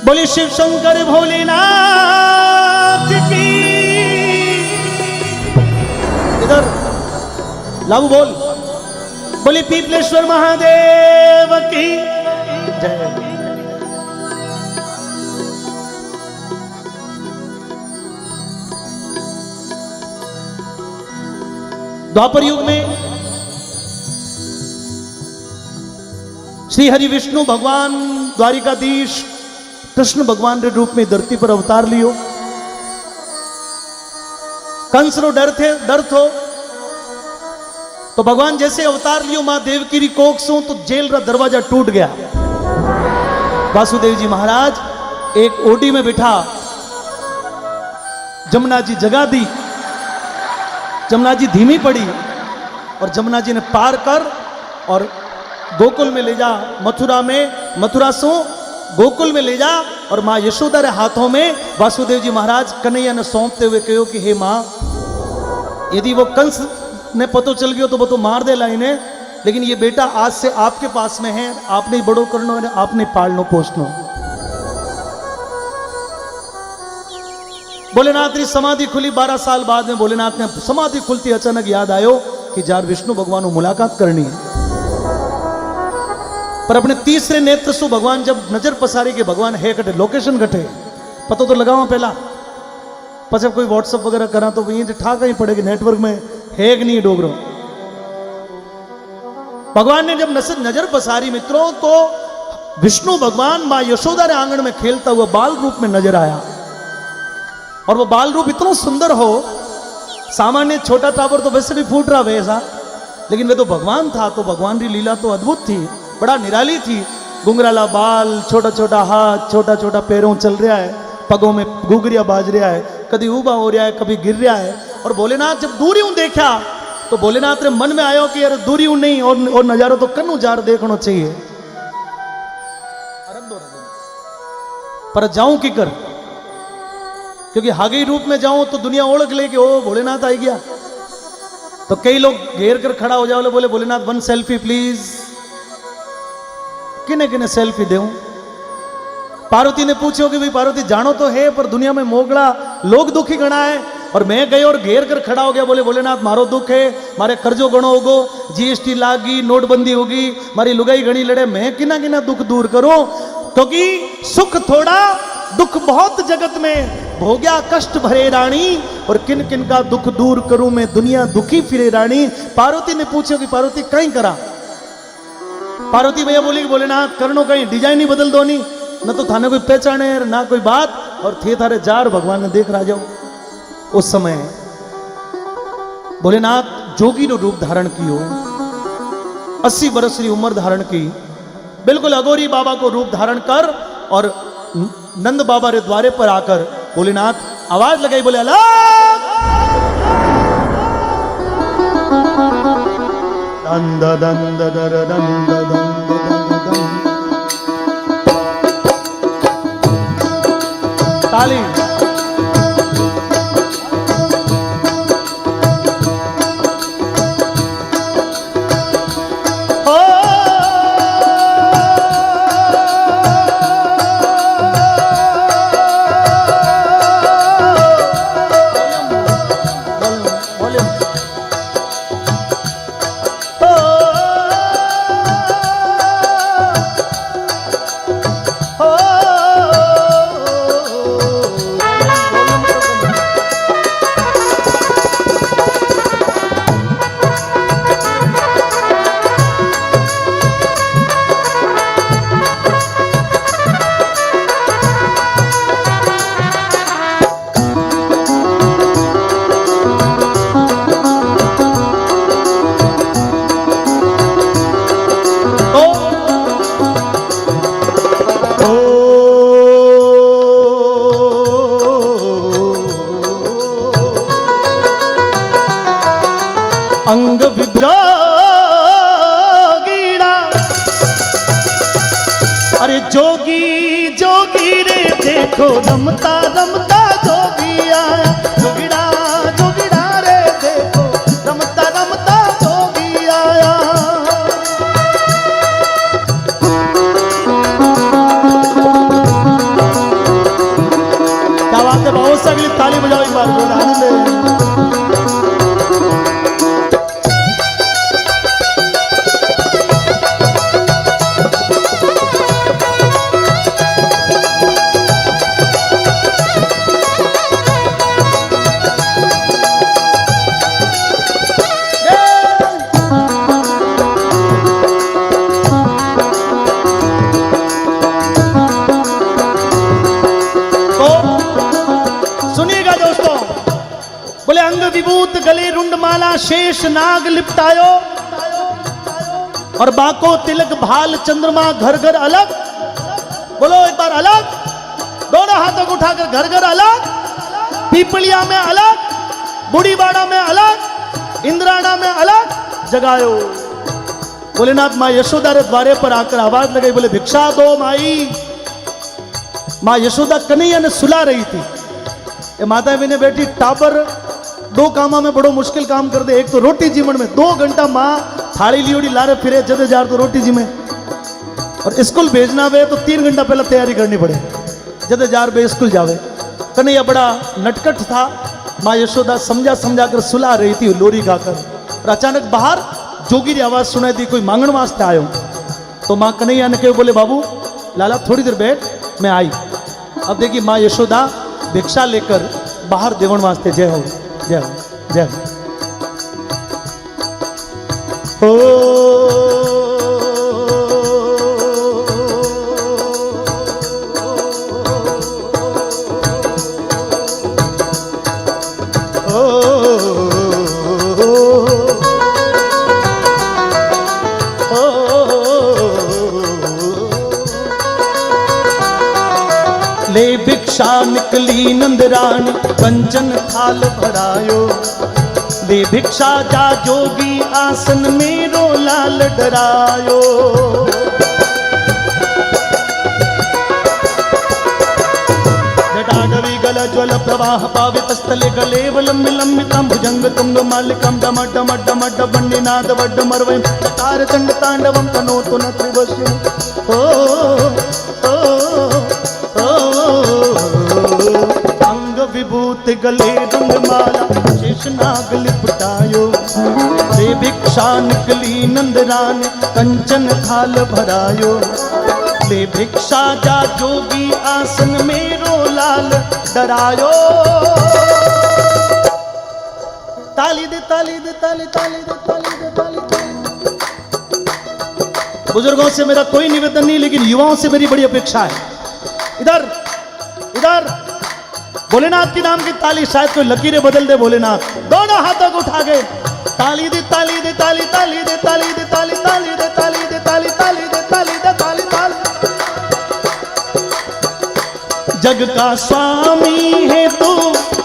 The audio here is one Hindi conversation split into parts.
बोले शिव शंकर भोलेनाथ की। इधर लाऊ बोल। बोले पीपलेश्वर महादेव की जय। द्वापर युग में श्री हरि विष्णु भगवान द्वारिकाधीश कृष्ण भगवान के रूप में धरती पर अवतार लियो। कंस रो डर थो तो भगवान जैसे अवतार लियो मां देवकी री कोख सो तो जेल रा दरवाजा टूट गया। वासुदेव जी महाराज एक ओडी में बिठा जमुना जी जगा दी। जमुना जी धीमी पड़ी और जमुना जी ने पार कर और गोकुल में ले जा। मथुरा सो गोकुल में ले जा और मां यशोदा रे हाथों में वासुदेव जी महाराज कन्हैया ने सौंपते हुए कहो कि हे मां, यदि वो कंस ने पतो चल गयो तो वो तो मार दे लाइने, लेकिन ये बेटा आज से आपके पास में है, आपने ही बड़ो करनो है, आपने पालनो पोसनो। भोलेनाथ की समाधि खुली 12 साल बाद में। भोलेनाथ ने समाधि खुलती अचानक याद आयो कि जार विष्णु भगवान को मुलाकात करनी है। पर अपने तीसरे नेत्र से भगवान जब नजर पसारी के भगवान है कटे लोकेशन घटे पता तो लगाओ पहला, पचे कोई व्हाट्सअप वगैरह करा तो ये ठा कहीं पड़ेगी नेटवर्क में है कि नहीं डोगरो। भगवान ने जब नजर पसारी मित्रों तो विष्णु भगवान मां यशोदा रे आंगन में खेलता हुआ बाल रूप में नजर आया। और वो बाल रूप इतना सुंदर हो, सामान्य छोटा टावर तो वैसे भी फूट रहा वैसा, लेकिन वे तो भगवान था तो भगवान की लीला तो अद्भुत थी, बड़ा निराली थी। घुंघराला बाल, छोटा छोटा हाथ, छोटा छोटा पैरों चल रहा है, पगों में घुघरिया बाज रहा है, कभी ऊबा हो रहा है, कभी गिर रहा है। और भोलेनाथ जब दूरी देखा तो भोलेनाथ ने मन में आयो कि यार दूरी नहीं और नजारा तो कन्नू जार देखना चाहिए। पर जाऊं की कर, क्योंकि हागी रूप में जाऊं तो दुनिया ओळख ले कि ओ भोलेनाथ आई गया। तो कई लोग घेर कर खड़ा हो जाओ, बोले भोलेनाथ 1 सेल्फी प्लीज। किने किने सेल्फी देऊं? पार्वती ने पूछो कि भाई पार्वती जानो तो है पर दुनिया में मोगड़ा लोग दुखी गणा है। और मैं गई और घेर कर खड़ा हो गया, बोले भोलेनाथ मारो दुख है, मारे कर्जो गणो होगो, जीएसटी लागी, नोटबंदी होगी, मारी लुगाई गणी लड़े, मैं किना किना दुख दूर करूं। क्योंकि सुख थोड़ा दुख बहुत जगत में, भोग्या कष्ट भरे रानी, और किन किन का दुख दूर करूं मैं, दुनिया दुखी फिरे रानी। पार्वती ने पूछो कि पार्वती कहीं करा? पार्वती भैया बोली कि भोलेनाथ करनो कहीं डिजाइन ही बदल दो, नहीं न तो थाने कोई पहचाने ना कोई बात, और थे थारे जार भगवान ने देख रहा जाओ। उस समय भोलेनाथ जोगी नो रूप धारण कियो, 80 वर्ष की उम्र धारण की, बिल्कुल अगोरी बाबा को रूप धारण कर और नंद बाबा रे द्वारे पर आकर भोलेनाथ आवाज लगाई, बोले अला दंद दंद दर दंद दंद ताली। अंग विभ्रागीड़ा, अरे जोगी जोगी रे देखो रमता रमता जोगी आया, जोगीड़ा जोगीड़ा रे देखो रमता रमता जोगी आया। ताली बजाओ एक बार, आनंद है। विभूत गले रुंडमाला शेष नाग लिपटायो और बाको तिलक भाल चंद्रमा घर घर अलग। बोलो एक बार अलग, दोनों हाथों को उठाकर घर घर अलग, पीपलिया में अलग, बूढ़ीवाड़ा में अलग, इंद्राणा में अलग जगायो। भोलेनाथ माँ यशोदा रे द्वारे पर आकर आवाज लगाई, बोले भिक्षा दो माई। माँ यशोदा कन्हैया ने सुला रही थी। ये माता भी ने बेटी टाबर दो कामा में बड़ो मुश्किल काम कर दे। एक तो रोटी जीवन में 2 घंटा माँ थाली लियोड़ी लारे फिरे जदे जार तो रोटी जी में, और स्कूल भेजना वे तो 3 घंटा पहले तैयारी करनी पड़े जदे जार बे स्कूल जावे। कन्हैया बड़ा नटखट था। माँ यशोदा समझा समझा कर सुला रही थी लोरी गाकर, और अचानक बाहर जोगी की आवाज सुनाई दी, कोई मांगण वास्ते आयो। तो माँ कन्हैया ने कहा, बोले बाबू लाला थोड़ी देर बैठ, मैं आई। अब देखिए माँ यशोदा भिक्षा लेकर बाहर देवण वास्ते। जय हो जय हो जय हो। ले भिक्षा निकली नंदरानी कंचन थाल भरायो। ले भिक्षा जा जोगी आसन मेरो लाल डरायो। जटाडवी गल ज्वल प्रवाह पावितस्थले गलेवलम विलंबितम भुजंग तुंग मालिकम डम डम डम डबंडिनाद वड्ड मरवयम तार चंड तांडवम तनोतु न त्रिवश्यम। ओ विभूत गले रुंडमाला शेष नाग लिपटायो। ले भिक्षा निकली नंदरानी कंचन थाल भरायो। ले भिक्षा जा जोगी आसन मेरो लाल डरायो। ताली दे ताली दे ताली ताली दे ताली दे ताली दे। बुजुर्गों से मेरा कोई निवेदन नहीं, लेकिन युवाओं से मेरी बड़ी अपेक्षा है। इधर इधर भोलेनाथ की नाम की ताली, शायद कोई लकीरें बदल दे भोलेनाथ। दोनों हाथों को उठा गए, ताली दे ताली दे ताली ताली दे ताली दे ताली ताली दे ताली दे ताली ताली दे ताली दे ताली ताली। जग का स्वामी है तू,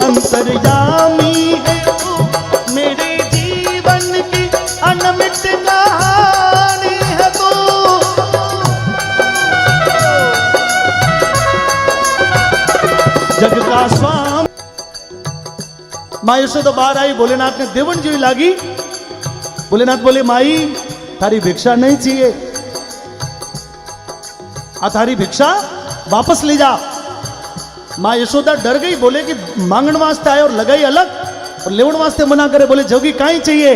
अंतर्यामी है तू, मेरे जीवन की अनमिट कहानी है तू। जग का स्वामी। माँ यशोदा बाहर आई, भोलेनाथ ने देवन जी लागी। भोलेनाथ बोले माई थारी भिक्षा नहीं चाहिए, थारी भिक्षा वापस ले जा। माँ यशोदा डर गई, बोले कि मांगण वास्ते आए और लगाई अलग, और लेवण वास्ते मना करे। बोले जोगी काई चाहिए।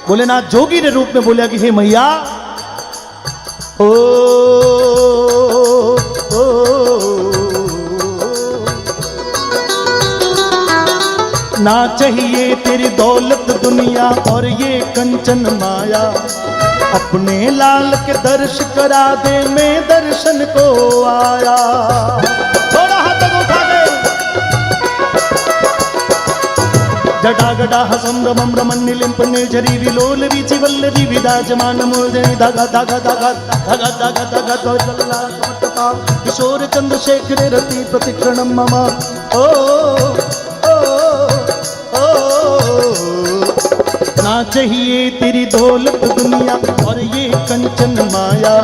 भोलेनाथ जोगी ने रूप में बोला कि हे मैया, ओ ना चाहिए तेरी दौलत दुनिया और ये कंचन माया। अपने लाल के दर्श करा दे, मैं दर्शन को आया। थोड़ा हाथ उठा दे। जटा गटा हसम रमम रमन नीलिंप निर्झरी विलोल वीचि वल्लरी विराजमान मूर्धनि धागा धागा धागा धागा धागा धागा द्वैतला कमटता किशोर चंद्रशेखर रति प्रतिक्षणम मम। ओ ना चाहिए तेरी दौलत दुनिया और ये कंचन माया।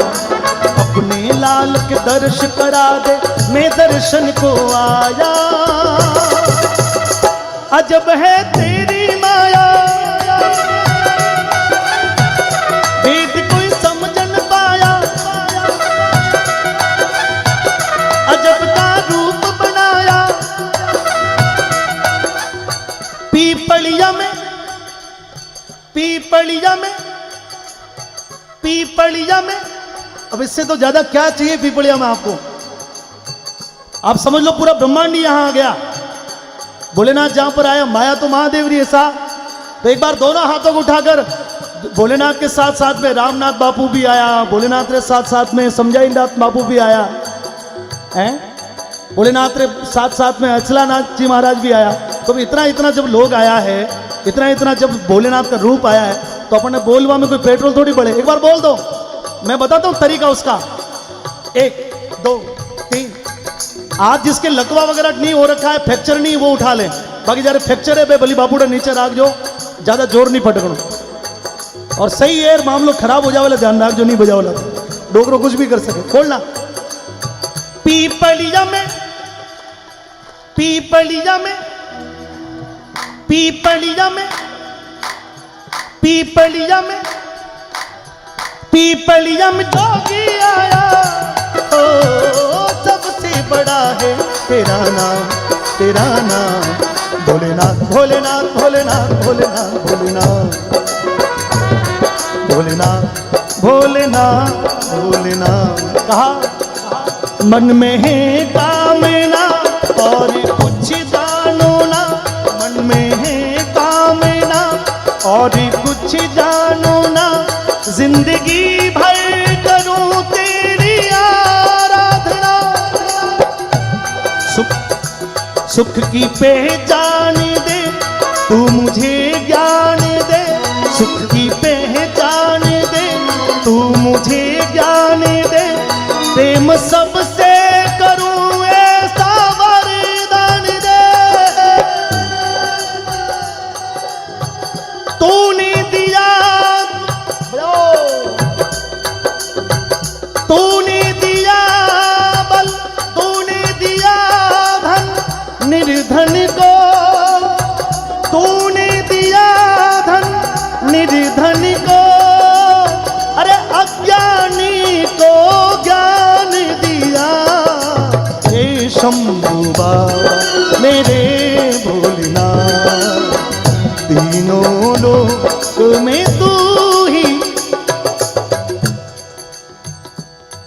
अपने लाल के दर्श करा दे, मैं दर्शन को आया। अजब है तेरी माया, वेद कोई समझ न पाया। अजब का रूप बनाया, पीपलिया में, अब इससे तो ज्यादा क्या चाहिए पीपलिया में आपको? आप समझ लो पूरा ब्रह्मांड ही यहां आ गया। भोलेनाथ जहां पर आया, माया तो महादेव री ऐसा। तो एक बार दोनों हाथों को उठाकर भोलेनाथ के साथ साथ में रामनाथ बापू भी आया, भोलेनाथ के साथ साथ में समझाईनाथ बापू भी आया है, भोलेनाथ के साथ साथ में अचलानाथ जी महाराज भी आया। तो इतना इतना जब लोग आया है, इतना इतना जब भोलेनाथ का रूप आया है, तो अपन ने बोलवा में कोई पेट्रोल थोड़ी बढ़े। एक बार बोल दो, मैं बताता हूं तरीका उसका। 1 2 3। आज जिसके लकवा वगैरह नहीं हो रखा है, फ्रैक्चर नहीं, वो उठा ले। बाकी जारे फ्रैक्चर है बे भली बापूड़ा नीचे राख जो, ज्यादा जोर नहीं पटकनो। और सही है मामलो खराब हो जावे ध्यान राख जो, नहीं बजावला डोकरो कुछ भी कर सके। खोलना। पीपलिया में, पीपलिया में, पीपलिया में, पीपलिया में, पीपलिया में जोगी आया। ओ सबसे बड़ा है तेरा नाम, तेरा नाम भोलेनाथ, भोलेनाथ, भोलेनाथ, भोलेनाथ, भोलेनाथ, भोलेनाथ, भोलेनाथ, भोलेनाथ। कहा मन में है कामना और कुछ जानो ना, मन में है कामना और कुछ जानो ना, जिंदगी भर करूं तेरी आराधना। सुख की पहचान दे तू मुझे ज्ञान दे, सुख की पहचान दे तू मुझे ज्ञान दे, प्रेम सबसे करूं ऐसा वरदान दे। तूने दिया, तूने दिया बल, तूने दिया धन निर्धन को, तूने दिया धन निर्धन को, अरे अज्ञानी को ज्ञान दिया। हे शंभू बाबा मेरे भोलेनाथ, तीनों लोक में तू ही।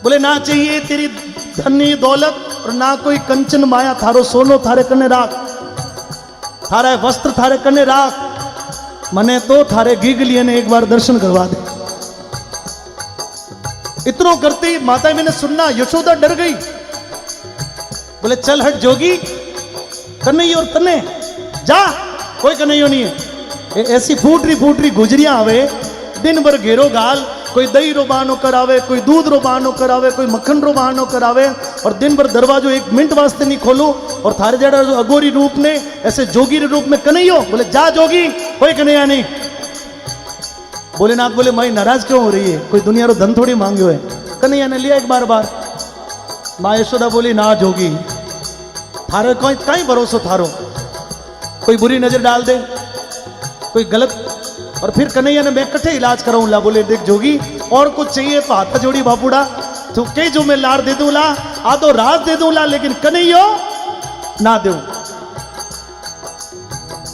बोले ना चाहिए तेरी धनी दौलत और ना कोई कंचन माया, थारो सोनो थारे कने राख, थारा वस्त्र थारे कने राख, मने तो थारे गीगलिए ने एक बार दर्शन करवा दे। इतनो करते माता मैंने सुनना, यशोदा डर गई। बोले चल हट जोगी, कन्हैया और तने जा, कोई कन्हैया नहीं है। ऐसी फूटरी गुजरियां आवे, दिन भर घेरो गाल, कोई दही रो बहानो करावे, कोई दूध रो बहानो करावे, कोई मक्खन रो बहानो करावे, और दिन भर दरवाजो 1 मिनट वास्ते नहीं खोलो। और थारे जड़ा जो अगोरी रूप ने ऐसे जोगी रूप में कन्हैया, बोले जा जोगी, कोई कन्हैया नहीं। भोलेनाथ बोले मैं नाराज क्यों हो रही है, कोई दुनिया रो धन थोड़ी मांग्यो है। कन्हैया ने लिया एक बार। माँ यशोदा बोली ना जोगी, थारो कोई कहीं भरोसा थारो, कोई बुरी नजर डाल दे, कोई गलत। और फिर कन्हैया ने मैं कट्ठे इलाज कराऊं ला। बोले देख जोगी और कुछ चाहिए तो हाथ जोड़ी बापूड़ा, तो कई जो मैं लाड़ दे दूं ला, आधो राज दे दूं ला, लेकिन कन्हैया ना दो।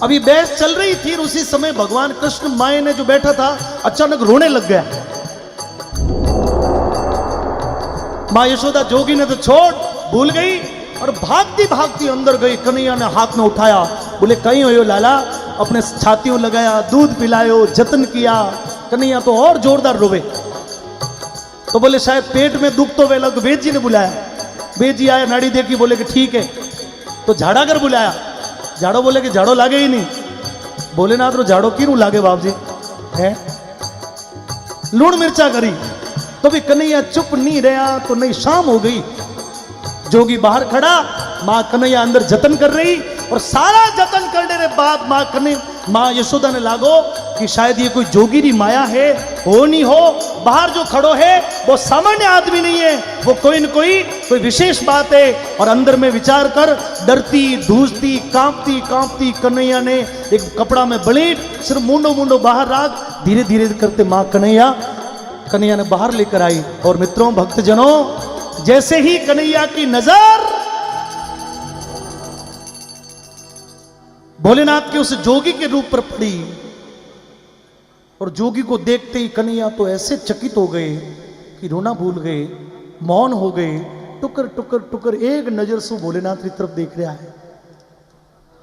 अभी बहस चल रही थी, उसी समय भगवान कृष्ण माए ने जो बैठा था अचानक रोने लग गया। माँ यशोदा जोगी ने तो छोड़ भूल गई और भागती भागती अंदर गई। कन्हैया ने हाथ में उठाया, बोले कहीं हो लाला, अपने छातियों लगाया, दूध पिलायो, जतन किया। कन्हैया तो और जोरदार रोवे। तो बोले शायद पेट में दुख तो वे लग। वेद जी ने बुलाया, वेद जी आया, नाड़ी देखी, बोले कि ठीक है। तो झाड़ा कर बुलाया, झाड़ो बोले कि झाड़ो लागे ही नहीं। भोलेनाथ रो झाड़ो क्यों लागे बाप जी है, लूण मिर्चा करी। तो भी कन्हैया चुप नहीं रहा, तो नहीं शाम हो गई। जोगी बाहर खड़ा, माँ कन्हैया अंदर जतन कर रही, और सारा जतन करने के बाद माँ यशोदा ने लागो कि शायद ये कोई जोगीरी माया है, हो नहीं हो। बाहर जो खड़ो है वो सामान्य आदमी नहीं है, वो कोई न कोई विशेष बात है। और अंदर में विचार कर डरती, धूजती, कांपती कांपती कन्हैया ने एक कपड़ा में बलेट सिर्फ मुंडो बाहर राख, धीरे धीरे करते माँ कन्हैया ने बाहर लेकर आई। और मित्रों, भक्तजनों, जैसे ही कन्हैया की नजर भोलेनाथ के उस जोगी के रूप पर पड़ी, और जोगी को देखते ही कन्हैया तो ऐसे चकित हो गए कि रोना भूल गए, मौन हो गए, टुकर टुकर टुकर एक नजर से भोलेनाथ की तरफ देख रहा है।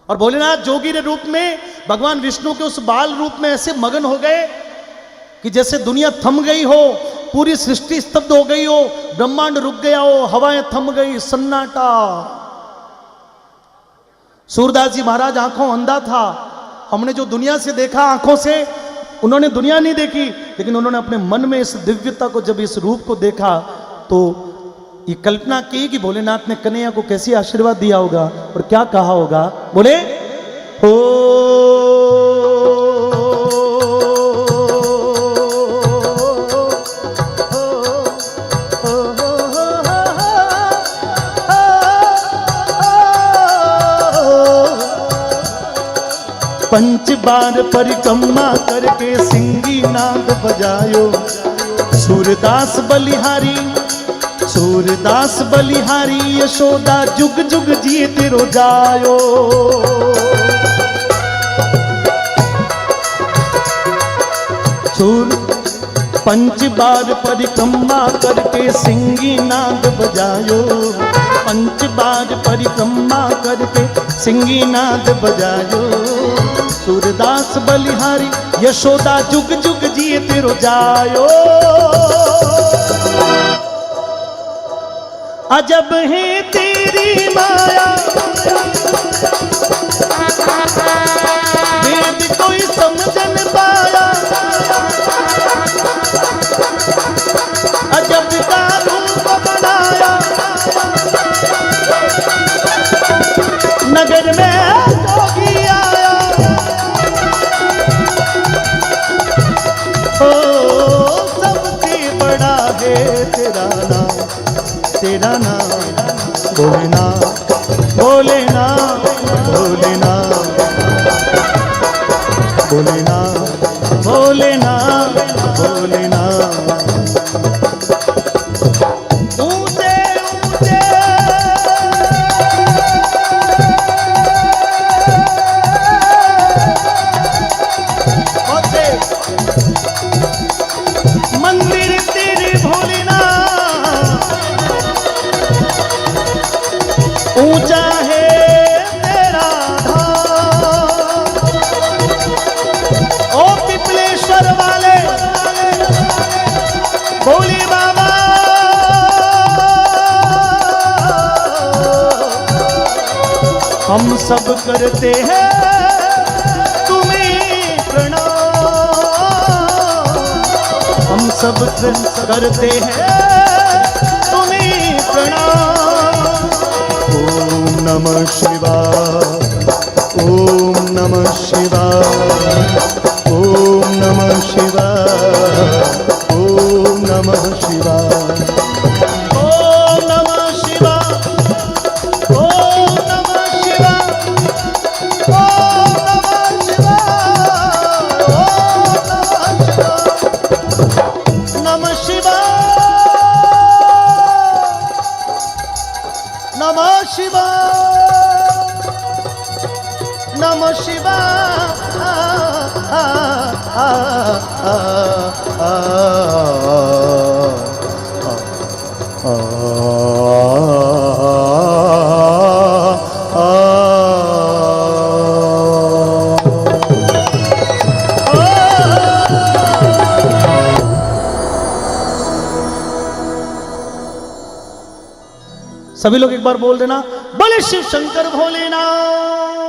और भोलेनाथ जोगी के रूप में भगवान विष्णु के उस बाल रूप में ऐसे मगन हो गए कि जैसे दुनिया थम गई हो, पूरी सृष्टि स्तब्ध हो गई हो, ब्रह्मांड रुक गया हो, हवाएं थम गई, सन्नाटा। सूरदास जी महाराज आंखों अंधा था, हमने जो दुनिया से देखा आंखों से, उन्होंने दुनिया नहीं देखी, लेकिन उन्होंने अपने मन में इस दिव्यता को, जब इस रूप को देखा तो ये कल्पना की कि भोलेनाथ ने कन्हैया को कैसे आशीर्वाद दिया होगा और क्या कहा होगा। बोले हो पंच बार परिक्रमा करके सिंगी नाद बजायो, सूरदास बलिहारी, सूरदास बलिहारी, यशोदा जुग जुग जीत रो जायो। पंच बार परिक्रमा करके सिंगी नाद बजायो, पंच बार परिक्रमा करके सिंगी नाद बजायो, सूरदास बलिहारी, यशोदा जुग जुग जीत रो जायो। अजब है तेरी माया, वेद कोई समझ न पाया, अजब का रूप बनाया, नगर में जोगी आया, ओ सबसे बड़ा है तेरा नाम, तेरा नाम भोलेनाथ, भोलेनाथ, भोलेनाथ, भोलेनाथ, भोलेनाथ, भोलेनाथ। ऊंचे ऊंचे मंदिर तेरे भोलेनाथ, ऊंचा है तेरा धाम, ओ पिपलेश्वर वाले भोले बाबा, हम सब करते हैं तुम्हें प्रणाम, हम सब करते हैं तुम्हें प्रणाम। ओम नमः शिवाय, ओम नमः शिवाय, ओम नमः शिवाय, ओम नमः शिवाय, ओम नमः शिवाय, ओम नमः शिवाय, ओम नमः शिवाय, ओम नमः शिवाय, नमः शिवाय, नमः शिवाय, सभी लोग एक बार बोल देना, बोले शिव शंकर भोलेनाथ